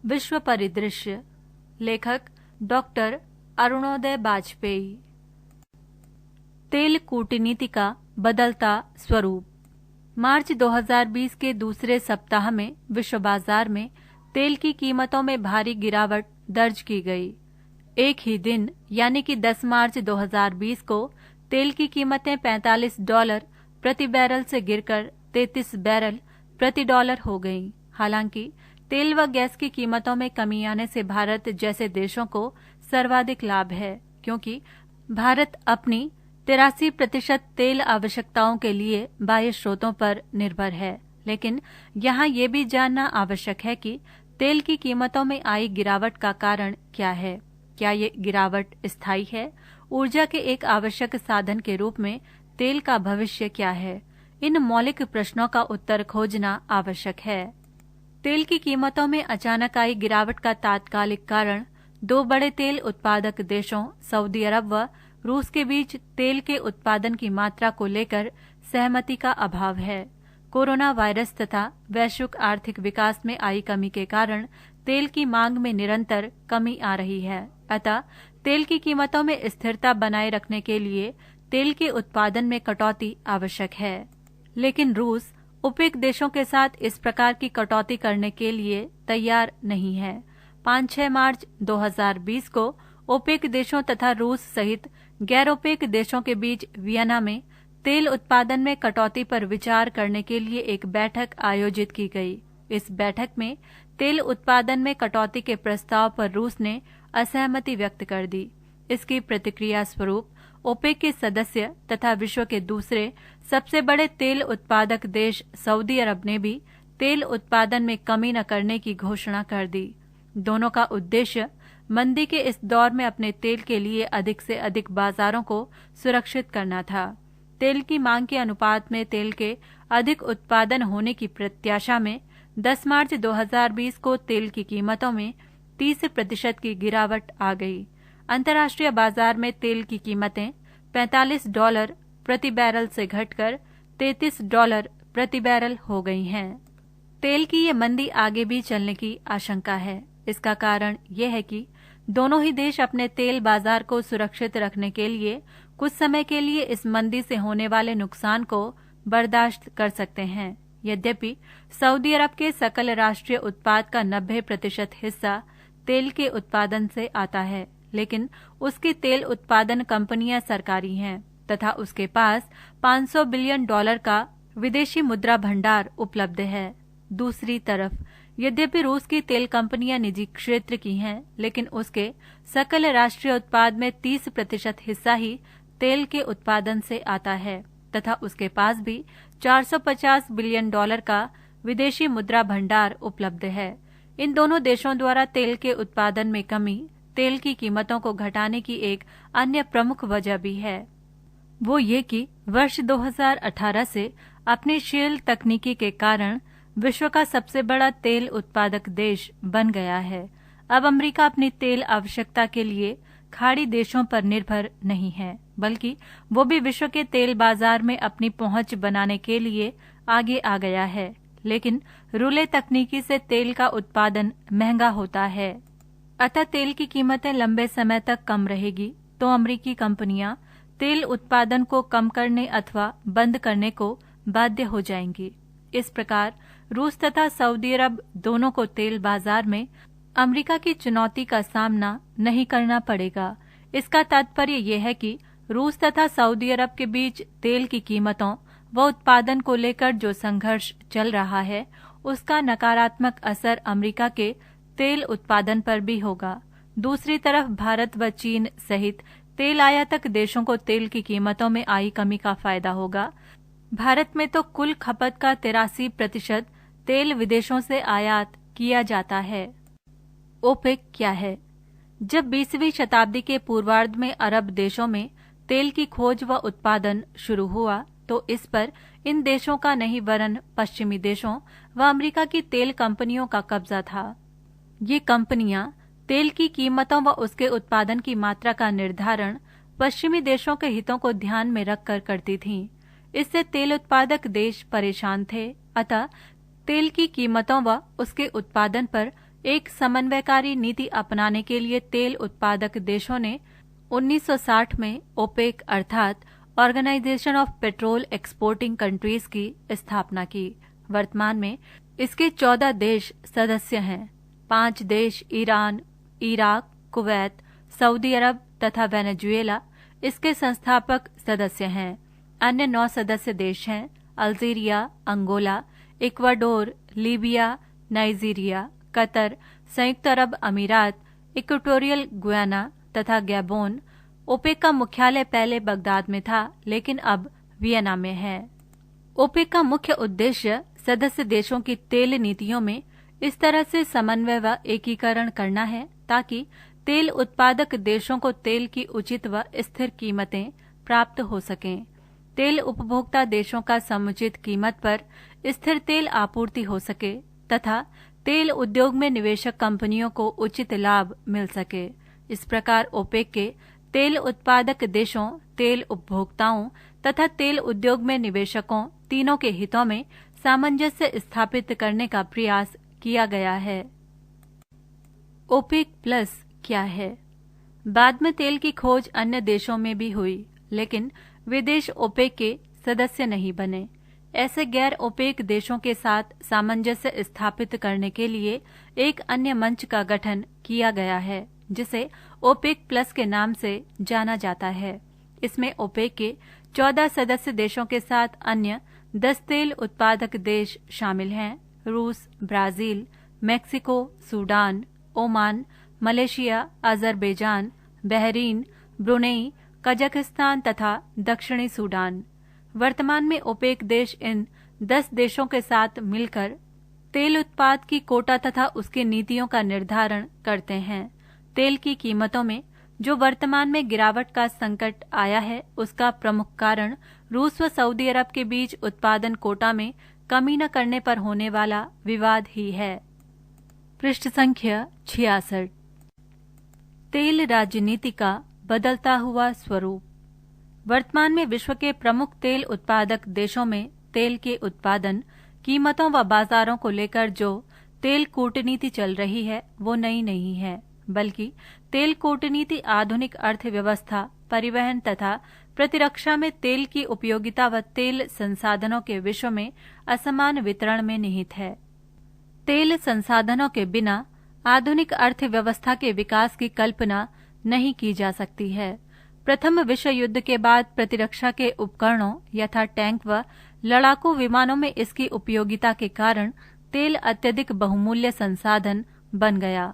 विश्व परिदृश्य, लेखक डॉक्टर अरुणोदय बाजपेयी। तेल कूटनीति का बदलता स्वरूप। मार्च 2020 के दूसरे सप्ताह में विश्व बाजार में तेल की कीमतों में भारी गिरावट दर्ज की गई। एक ही दिन यानी कि 10 मार्च 2020 को तेल की कीमतें $45 प्रति बैरल से गिरकर 33 बैरल प्रति डॉलर हो गईं। हालांकि तेल व गैस की कीमतों में कमी आने से भारत जैसे देशों को सर्वाधिक लाभ है, क्योंकि भारत अपनी 83% तेल आवश्यकताओं के लिए बाह्य स्रोतों पर निर्भर है। लेकिन यहाँ ये भी जानना आवश्यक है कि तेल की कीमतों में आई गिरावट का कारण क्या है। क्या ये गिरावट स्थायी है? ऊर्जा के एक आवश्यक साधन के रूप में तेल का भविष्य क्या है? इन मौलिक प्रश्नों का उत्तर खोजना आवश्यक है। तेल की कीमतों में अचानक आई गिरावट का तात्कालिक कारण दो बड़े तेल उत्पादक देशों सऊदी अरब व रूस के बीच तेल के उत्पादन की मात्रा को लेकर सहमति का अभाव है। कोरोना वायरस तथा वैश्विक आर्थिक विकास में आई कमी के कारण तेल की मांग में निरंतर कमी आ रही है। अतः तेल की कीमतों में स्थिरता बनाए रखने के लिए तेल के उत्पादन में कटौती आवश्यक है। लेकिन रूस ओपेक देशों के साथ इस प्रकार की कटौती करने के लिए तैयार नहीं है। 5-6 मार्च 2020 को ओपेक देशों तथा रूस सहित गैर ओपेक देशों के बीच वियना में तेल उत्पादन में कटौती पर विचार करने के लिए एक बैठक आयोजित की गई। इस बैठक में तेल उत्पादन में कटौती के प्रस्ताव पर रूस ने असहमति व्यक्त कर दी। इसकी प्रतिक्रिया स्वरूप ओपेक के सदस्य तथा विश्व के दूसरे सबसे बड़े तेल उत्पादक देश सऊदी अरब ने भी तेल उत्पादन में कमी न करने की घोषणा कर दी। दोनों का उद्देश्य मंदी के इस दौर में अपने तेल के लिए अधिक से अधिक बाजारों को सुरक्षित करना था। तेल की मांग के अनुपात में तेल के अधिक उत्पादन होने की प्रत्याशा में 10 मार्च 2020 को तेल की कीमतों में 30% की गिरावट आ गई। अंतर्राष्ट्रीय बाजार में तेल की कीमतें $45 प्रति बैरल से घटकर $33 प्रति बैरल हो गई हैं। तेल की ये मंदी आगे भी चलने की आशंका है। इसका कारण यह है कि दोनों ही देश अपने तेल बाजार को सुरक्षित रखने के लिए कुछ समय के लिए इस मंदी से होने वाले नुकसान को बर्दाश्त कर सकते हैं। यद्यपि सऊदी अरब के सकल राष्ट्रीय उत्पाद का 90% हिस्सा तेल के उत्पादन से आता है, लेकिन उसकी तेल उत्पादन कंपनियां सरकारी हैं तथा उसके पास $500 बिलियन का विदेशी मुद्रा भंडार उपलब्ध है। दूसरी तरफ यद्यपि रूस की तेल कंपनियां निजी क्षेत्र की हैं, लेकिन उसके सकल राष्ट्रीय उत्पाद में 30% हिस्सा ही तेल के उत्पादन से आता है तथा उसके पास भी $450 बिलियन का विदेशी मुद्रा भंडार उपलब्ध है। इन दोनों देशों द्वारा तेल के उत्पादन में कमी तेल की कीमतों को घटाने की एक अन्य प्रमुख वजह भी है। वो ये कि वर्ष 2018 से अपनी शेल तकनीकी के कारण विश्व का सबसे बड़ा तेल उत्पादक देश बन गया है। अब अमेरिका अपनी तेल आवश्यकता के लिए खाड़ी देशों पर निर्भर नहीं है, बल्कि वो भी विश्व के तेल बाजार में अपनी पहुंच बनाने के लिए आगे आ गया है। लेकिन रूले तकनीकी से तेल का उत्पादन महंगा होता है, अतः तेल की कीमतें लंबे समय तक कम रहेगी तो अमेरिकी कंपनियां तेल उत्पादन को कम करने अथवा बंद करने को बाध्य हो जाएंगी। इस प्रकार रूस तथा सऊदी अरब दोनों को तेल बाजार में अमेरिका की चुनौती का सामना नहीं करना पड़ेगा। इसका तात्पर्य यह है कि रूस तथा सऊदी अरब के बीच तेल की कीमतों व उत्पादन को लेकर जो संघर्ष चल रहा है, उसका नकारात्मक असर अमेरिका के तेल उत्पादन पर भी होगा। दूसरी तरफ भारत व चीन सहित तेल आयातक देशों को तेल की कीमतों में आई कमी का फायदा होगा। भारत में तो कुल खपत का 83% तेल विदेशों से आयात किया जाता है। ओपेक क्या है? जब 20वीं शताब्दी के पूर्वार्ध में अरब देशों में तेल की खोज व उत्पादन शुरू हुआ तो इस पर इन देशों का नहीं वरन पश्चिमी देशों व अमेरिका की तेल कंपनियों का कब्जा था। ये कंपनियां तेल की कीमतों व उसके उत्पादन की मात्रा का निर्धारण पश्चिमी देशों के हितों को ध्यान में रखकर करती थीं। इससे तेल उत्पादक देश परेशान थे, अतः तेल की कीमतों व उसके उत्पादन पर एक समन्वयकारी नीति अपनाने के लिए तेल उत्पादक देशों ने 1960 में ओपेक अर्थात organisation of petrol exporting countries की स्थापना की। वर्तमान में इसके 14 देश सदस्य हैं। 5 देश ईरान, इराक, कुवैत, सऊदी अरब तथा वेनेजुएला इसके संस्थापक सदस्य हैं। अन्य 9 सदस्य देश हैं Algeria, Angola, Ecuador, Libya, Nigeria, Qatar, संयुक्त अरब अमीरात, इक्वेटोरियल गुयाना तथा गैबोन। ओपेक का मुख्यालय पहले बगदाद में था, लेकिन अब वियना में है। ओपेक का मुख्य उद्देश्य सदस्य देशों की तेल नीतियों में इस तरह से समन्वय व एकीकरण करना है ताकि तेल उत्पादक देशों को तेल की उचित व स्थिर कीमतें प्राप्त हो सकें। तेल उपभोक्ता देशों का समुचित कीमत पर स्थिर तेल आपूर्ति हो सके तथा तेल उद्योग में निवेशक कंपनियों को उचित लाभ मिल सके। इस प्रकार ओपेक के तेल उत्पादक देशों, तेल उपभोक्ताओं तथा तेल उद्योग में निवेशकों तीनों के हितों में सामंजस्य स्थापित करने का प्रयास किया गया है। ओपेक प्लस क्या है? बाद में तेल की खोज अन्य देशों में भी हुई, लेकिन वे देश ओपेक के सदस्य नहीं बने। ऐसे गैर ओपेक देशों के साथ सामंजस्य स्थापित करने के लिए एक अन्य मंच का गठन किया गया है, जिसे ओपेक प्लस के नाम से जाना जाता है। इसमें ओपेक के 14 सदस्य देशों के साथ अन्य 10 तेल उत्पादक देश शामिल हैं: रूस, Brazil, Mexico, Sudan, Oman, Malaysia, Azerbaijan, Bahrain, Brunei, Kazakhstan तथा दक्षिणी सूडान। वर्तमान में ओपेक देश इन 10 देशों के साथ मिलकर तेल उत्पाद की कोटा तथा उसकी नीतियों का निर्धारण करते हैं। तेल की कीमतों में जो वर्तमान में गिरावट का संकट आया है, उसका प्रमुख कारण रूस व सऊदी अरब के बीच उत्पादन कोटा में कमी न करने पर होने वाला विवाद ही है। पृष्ठ संख्या 66। तेल राजनीति का बदलता हुआ स्वरूप। वर्तमान में विश्व के प्रमुख तेल उत्पादक देशों में तेल के उत्पादन, कीमतों व बाजारों को लेकर जो तेल कूटनीति चल रही है वो नई नहीं है, बल्कि तेल कूटनीति आधुनिक अर्थव्यवस्था, परिवहन तथा प्रतिरक्षा में तेल की उपयोगिता व तेल संसाधनों के विश्व में असमान वितरण में निहित है। तेल संसाधनों के बिना आधुनिक अर्थव्यवस्था के विकास की कल्पना नहीं की जा सकती है। प्रथम विश्व युद्ध के बाद प्रतिरक्षा के उपकरणों यथा टैंक व लड़ाकू विमानों में इसकी उपयोगिता के कारण तेल अत्यधिक बहुमूल्य संसाधन बन गया।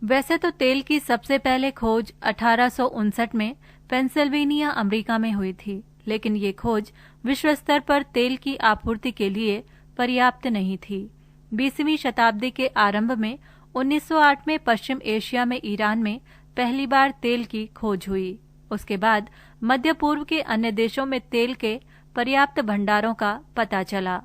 वैसे तो तेल की सबसे पहले खोज 1859 में पेंसिल्वेनिया, अमेरिका में हुई थी, लेकिन ये खोज विश्व स्तर पर तेल की आपूर्ति के लिए पर्याप्त नहीं थी। 20वीं शताब्दी के आरंभ में 1908 में पश्चिम एशिया में ईरान में पहली बार तेल की खोज हुई। उसके बाद मध्य पूर्व के अन्य देशों में तेल के पर्याप्त भंडारों का पता चला।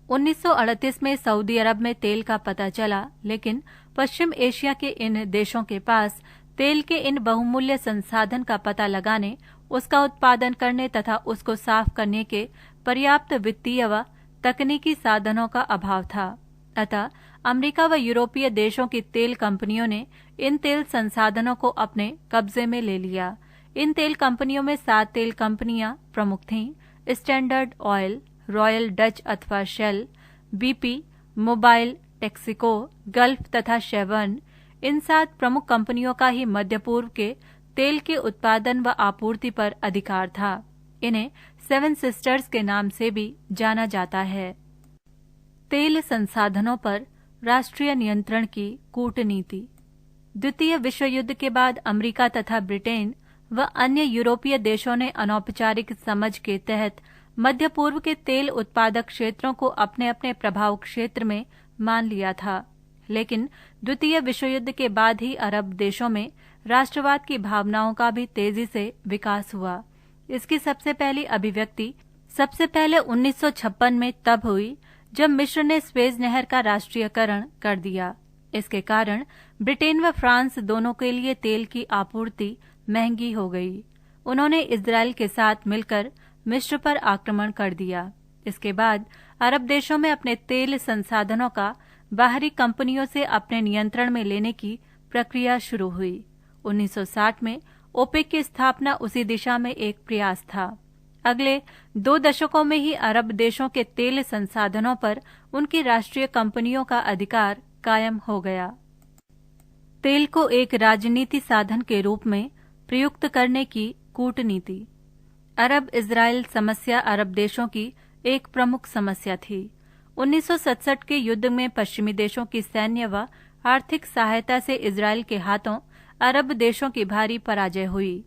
1938 में सऊदी अरब में तेल का पता चला, लेकिन पश्चिम एशिया के इन देशों के पास तेल के इन बहुमूल्य संसाधन का पता लगाने, उसका उत्पादन करने तथा उसको साफ करने के पर्याप्त वित्तीय व तकनीकी साधनों का अभाव था। अतः अमेरिका व यूरोपीय देशों की तेल कंपनियों ने इन तेल संसाधनों को अपने कब्जे में ले लिया। इन तेल कंपनियों में 7 तेल कंपनियां प्रमुख थीं: स्टैंडर्ड ऑयल, रॉयल डच अथवा शेल, बीपी, मोबाइल, टेक्सिको, गल्फ तथा शेवर्न। इन 7 प्रमुख कंपनियों का ही मध्य पूर्व के तेल के उत्पादन व आपूर्ति पर अधिकार था। इन्हें 7 सिस्टर्स के नाम से भी जाना जाता है। तेल संसाधनों पर राष्ट्रीय नियंत्रण की कूटनीति। द्वितीय विश्व युद्ध के बाद अमेरिका तथा ब्रिटेन व अन्य यूरोपीय देशों ने अनौपचारिक समझ के तहत मध्य पूर्व के तेल उत्पादक क्षेत्रों को अपने अपने प्रभाव क्षेत्र में मान लिया था। लेकिन द्वितीय विश्व युद्ध के बाद ही अरब देशों में राष्ट्रवाद की भावनाओं का भी तेजी से विकास हुआ। इसकी सबसे पहली अभिव्यक्ति सबसे पहले 1956 में तब हुई जब मिस्र ने स्वेज नहर का राष्ट्रीयकरण कर दिया। इसके कारण ब्रिटेन व फ्रांस दोनों के लिए तेल की आपूर्ति महंगी हो गई। उन्होंने इजराइल के साथ मिलकर मिस्र पर आक्रमण कर दिया। इसके बाद अरब देशों में अपने तेल संसाधनों का बाहरी कंपनियों से अपने नियंत्रण में लेने की प्रक्रिया शुरू हुई। 1960 में ओपेक की स्थापना उसी दिशा में एक प्रयास था। अगले 2 दशकों में ही अरब देशों के तेल संसाधनों पर उनकी राष्ट्रीय कंपनियों का अधिकार कायम हो गया। तेल को एक राजनीति साधन के रूप में प्रयुक्त करने की कूटनीति। अरब इजराइल समस्या अरब देशों की एक प्रमुख समस्या थी। 1967 के युद्ध में पश्चिमी देशों की सैन्य व आर्थिक सहायता से इजराइल के हाथों अरब देशों की भारी पराजय हुई।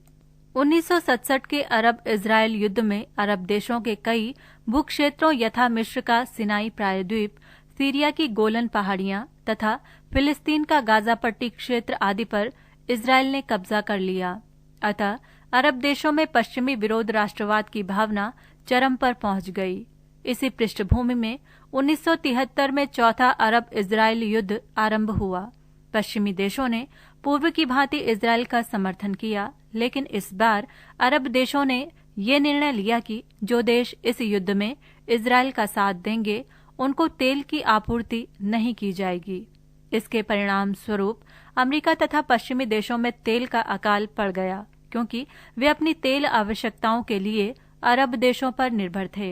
1967 के अरब इजराइल युद्ध में अरब देशों के कई भूक्षेत्रों यथा मिस्र का सिनाई प्रायद्वीप, सीरिया की गोलन पहाड़ियां तथा फिलिस्तीन का गाजा पट्टी क्षेत्र आदि पर इजराइल ने कब्जा कर लिया। अतः अरब देशों में पश्चिमी विरोध राष्ट्रवाद की भावना चरम पर पहुंच गई। इसी पृष्ठभूमि में 1973 में चौथा अरब इजराइल युद्ध आरंभ हुआ। पश्चिमी देशों ने पूर्व की भांति इजराइल का समर्थन किया, लेकिन इस बार अरब देशों ने ये निर्णय लिया कि जो देश इस युद्ध में इजराइल का साथ देंगे उनको तेल की आपूर्ति नहीं की जाएगी। इसके परिणाम स्वरूप अमेरिका तथा पश्चिमी देशों में तेल का अकाल पड़ गया, क्योंकि वे अपनी तेल आवश्यकताओं के लिए अरब देशों पर निर्भर थे।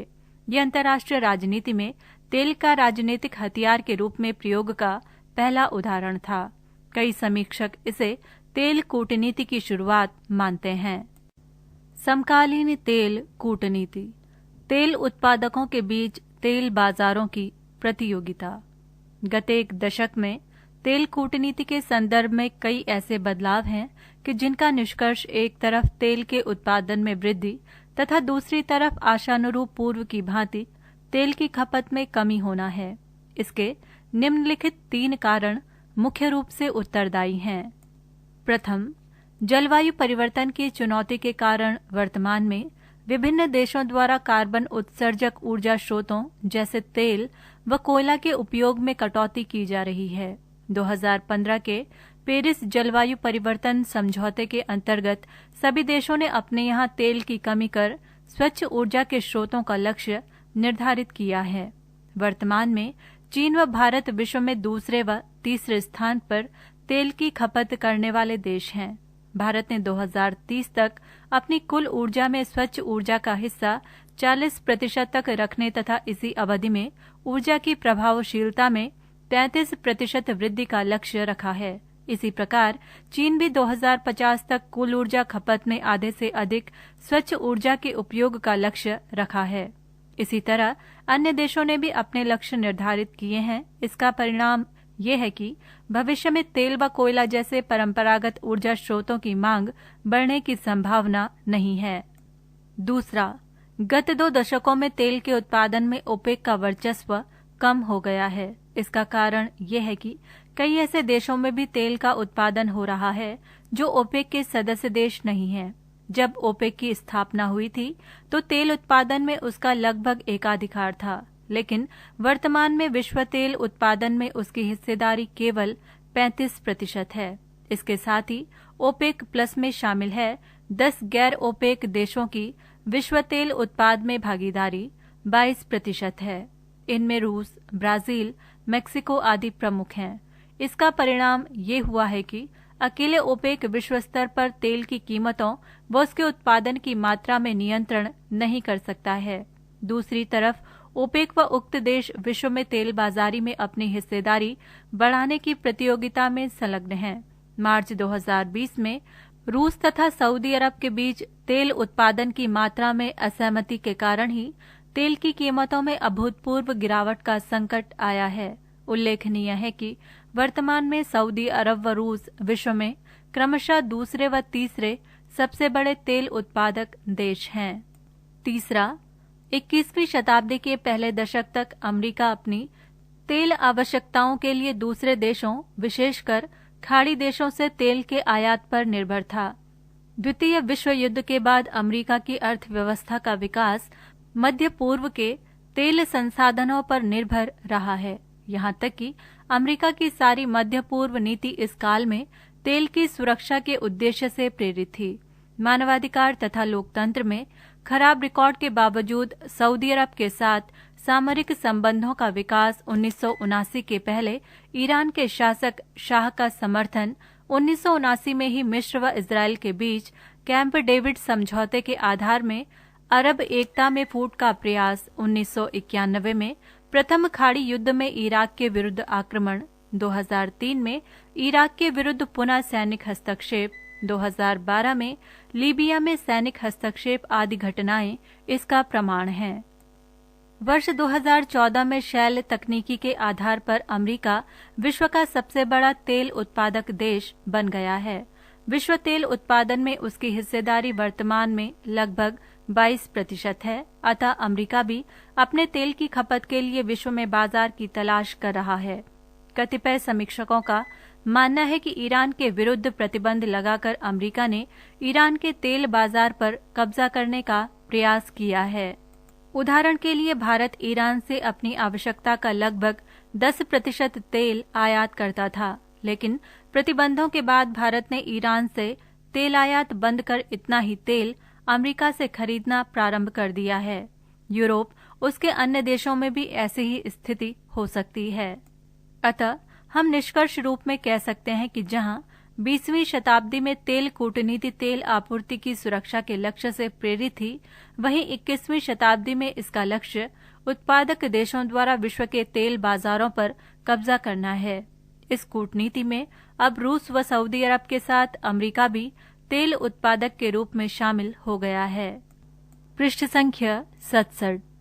ये अंतर्राष्ट्रीय राजनीति में तेल का राजनीतिक हथियार के रूप में प्रयोग का पहला उदाहरण था। कई समीक्षक इसे तेल कूटनीति की शुरुआत मानते हैं। समकालीन तेल कूटनीति। तेल उत्पादकों के बीच तेल बाजारों की प्रतियोगिता। गत एक दशक में तेल कूटनीति के संदर्भ में कई ऐसे बदलाव हैं कि जिनका निष्कर्ष एक तरफ तेल के उत्पादन में वृद्धि तथा दूसरी तरफ आशानुरूप पूर्व की भांति तेल की खपत में कमी होना है। इसके निम्नलिखित 3 कारण मुख्य रूप से उत्तरदायी हैं। प्रथम, जलवायु परिवर्तन की चुनौती के कारण वर्तमान में विभिन्न देशों द्वारा कार्बन उत्सर्जक ऊर्जा स्रोतों जैसे तेल व कोयला के उपयोग में कटौती की जा रही है। 2015 के पेरिस जलवायु परिवर्तन समझौते के अंतर्गत सभी देशों ने अपने यहाँ तेल की कमी कर स्वच्छ ऊर्जा के स्रोतों का लक्ष्य निर्धारित किया है। वर्तमान में चीन व भारत विश्व में दूसरे व तीसरे स्थान पर तेल की खपत करने वाले देश हैं। भारत ने 2030 तक अपनी कुल ऊर्जा में स्वच्छ ऊर्जा का हिस्सा 40% तक रखने तथा इसी अवधि में ऊर्जा की प्रभावशीलता में 33% वृद्धि का लक्ष्य रखा है। इसी प्रकार चीन भी 2050 तक कुल ऊर्जा खपत में आधे से अधिक स्वच्छ ऊर्जा के उपयोग का लक्ष्य रखा है। इसी तरह अन्य देशों ने भी अपने लक्ष्य निर्धारित किए हैं। इसका परिणाम ये है कि भविष्य में तेल व कोयला जैसे परंपरागत ऊर्जा स्रोतों की मांग बढ़ने की संभावना नहीं है। दूसरा, गत 2 दशकों में तेल के उत्पादन में ओपेक का वर्चस्व कम हो गया है। इसका कारण ये है कि कई ऐसे देशों में भी तेल का उत्पादन हो रहा है जो ओपेक के सदस्य देश नहीं हैं। जब ओपेक की स्थापना हुई थी तो तेल उत्पादन में उसका लगभग एकाधिकार था, लेकिन वर्तमान में विश्व तेल उत्पादन में उसकी हिस्सेदारी केवल 35% है। इसके साथ ही ओपेक प्लस में शामिल है 10 गैर ओपेक देशों की विश्व तेल उत्पाद में भागीदारी 22% है। इनमें रूस, ब्राजील, मेक्सिको आदि प्रमुख हैं। इसका परिणाम ये हुआ है कि अकेले ओपेक विश्व स्तर पर तेल की कीमतों व उसके उत्पादन की मात्रा में नियंत्रण नहीं कर सकता है। दूसरी तरफ ओपेक व उक्त देश विश्व में तेल बाजारी में अपनी हिस्सेदारी बढ़ाने की प्रतियोगिता में संलग्न हैं। मार्च 2020 में रूस तथा सऊदी अरब के बीच तेल उत्पादन की मात्रा में असहमति के कारण ही तेल की कीमतों में अभूतपूर्व गिरावट का संकट आया है। उल्लेखनीय है कि वर्तमान में सऊदी अरब व रूस विश्व में क्रमशः दूसरे व तीसरे सबसे बड़े तेल उत्पादक देश हैं। तीसरा, 21वीं शताब्दी के पहले दशक तक अमेरिका अपनी तेल आवश्यकताओं के लिए दूसरे देशों, विशेषकर खाड़ी देशों से तेल के आयात पर निर्भर था। द्वितीय विश्व युद्ध के बाद अमेरिका की अर्थव्यवस्था का विकास मध्य पूर्व के तेल संसाधनों पर निर्भर रहा है। यहाँ तक कि अमेरिका की सारी मध्य पूर्व नीति इस काल में तेल की सुरक्षा के उद्देश्य से प्रेरित थी। मानवाधिकार तथा लोकतंत्र में खराब रिकॉर्ड के बावजूद सऊदी अरब के साथ सामरिक संबंधों का विकास 1979 के पहले ईरान के शासक शाह का समर्थन 1979 में ही मिस्र व इजराइल के बीच कैंप डेविड समझौते के आधार में अरब एकता में फूट का प्रयास 1991 में प्रथम खाड़ी युद्ध में इराक के विरुद्ध आक्रमण 2003 में इराक के विरुद्ध पुनः सैनिक हस्तक्षेप 2012 में लीबिया में सैनिक हस्तक्षेप आदि घटनाएं इसका प्रमाण हैं। वर्ष 2014 में शैल तकनीकी के आधार पर अमेरिका विश्व का सबसे बड़ा तेल उत्पादक देश बन गया है। विश्व तेल उत्पादन में उसकी हिस्सेदारी वर्तमान में लगभग 22% है। अतः अमेरिका भी अपने तेल की खपत के लिए विश्व में बाजार की तलाश कर रहा है। कतिपय समीक्षकों का मानना है कि ईरान के विरुद्ध प्रतिबंध लगाकर अमेरिका ने ईरान के तेल बाजार पर कब्जा करने का प्रयास किया है। उदाहरण के लिए भारत ईरान से अपनी आवश्यकता का लगभग 10% तेल आयात करता था, लेकिन प्रतिबंधों के बाद भारत ने ईरान से तेल आयात बंद कर इतना ही तेल अमेरिका से खरीदना प्रारंभ कर दिया है। यूरोप, उसके अन्य देशों में भी ऐसी ही स्थिति हो सकती है। अतः हम निष्कर्ष रूप में कह सकते हैं कि जहां 20वीं शताब्दी में तेल कूटनीति तेल आपूर्ति की सुरक्षा के लक्ष्य से प्रेरित थी, वहीं 21वीं शताब्दी में इसका लक्ष्य उत्पादक देशों द्वारा विश्व के तेल बाजारों पर कब्जा करना है। इस कूटनीति में अब रूस व सऊदी अरब के साथ अमेरिका भी तेल उत्पादक के रूप में शामिल हो गया है। पृष्ठ संख्या 67।